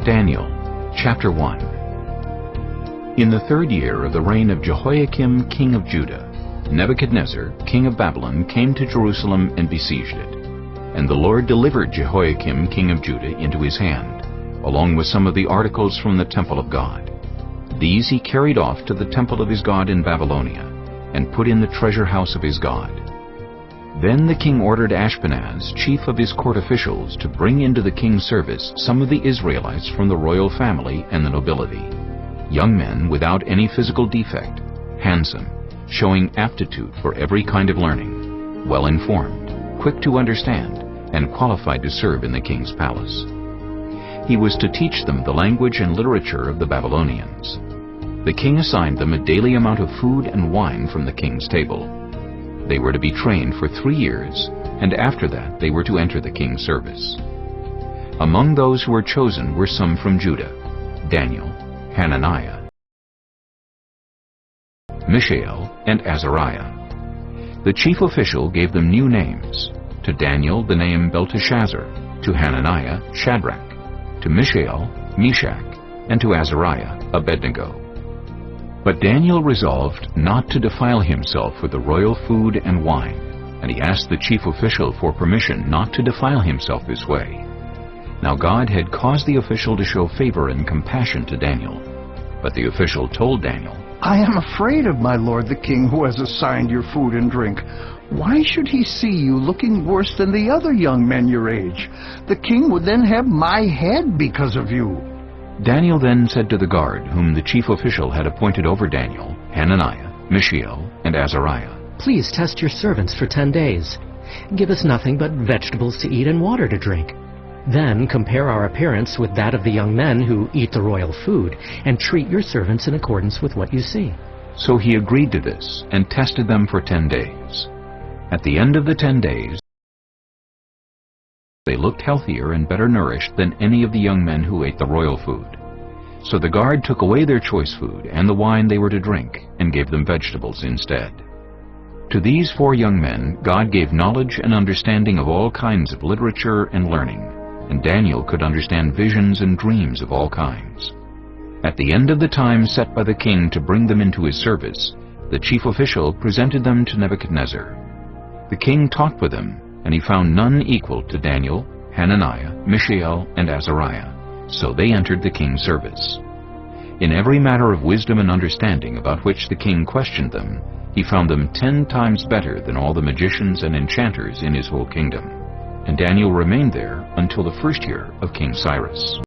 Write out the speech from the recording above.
Daniel, chapter 1. In the 3rd year of the reign of Jehoiakim king of Judah, Nebuchadnezzar king of Babylon came to Jerusalem and besieged it. And the Lord delivered Jehoiakim king of Judah into his hand, along with some of the articles from the temple of God. These he carried off to the temple of his God in Babylonia, and put in the treasure house of his God. Then the king ordered Ashpenaz, chief of his court officials, to bring into the king's service some of the Israelites from the royal family and the nobility, young men without any physical defect, handsome, showing aptitude for every kind of learning, well-informed, quick to understand, and qualified to serve in the king's palace. He was to teach them the language and literature of the Babylonians. The king assigned them a daily amount of food and wine from the king's table. They were to be trained for 3 years, and after that they were to enter the king's service. Among those who were chosen were some from Judah: Daniel, Hananiah, Mishael, and Azariah. The chief official gave them new names: to Daniel the name Belteshazzar, to Hananiah Shadrach, to Mishael Meshach, and to Azariah Abednego. But Daniel resolved not to defile himself with the royal food and wine, and he asked the chief official for permission not to defile himself this way. Now God had caused the official to show favor and compassion to Daniel. But the official told Daniel, "I am afraid of my lord the king, who has assigned your food and drink. Why should he see you looking worse than the other young men your age? The king would then have my head because of you." Daniel then said to the guard, whom the chief official had appointed over Daniel, Hananiah, Mishael, and Azariah, "Please test your servants for 10 days. Give us nothing but vegetables to eat and water to drink. Then compare our appearance with that of the young men who eat the royal food, and treat your servants in accordance with what you see." So he agreed to this, and tested them for 10 days. At the end of the 10 days, they looked healthier and better nourished than any of the young men who ate the royal food. So the guard took away their choice food and the wine they were to drink, and gave them vegetables instead. To these 4 young men God gave knowledge and understanding of all kinds of literature and learning, and Daniel could understand visions and dreams of all kinds. At the end of the time set by the king to bring them into his service, the chief official presented them to Nebuchadnezzar. The king talked with them, and he found none equal to Daniel, Hananiah, Mishael, and Azariah. So they entered the king's service. In every matter of wisdom and understanding about which the king questioned them, he found them 10 times better than all the magicians and enchanters in his whole kingdom. And Daniel remained there until the 1st year of King Cyrus.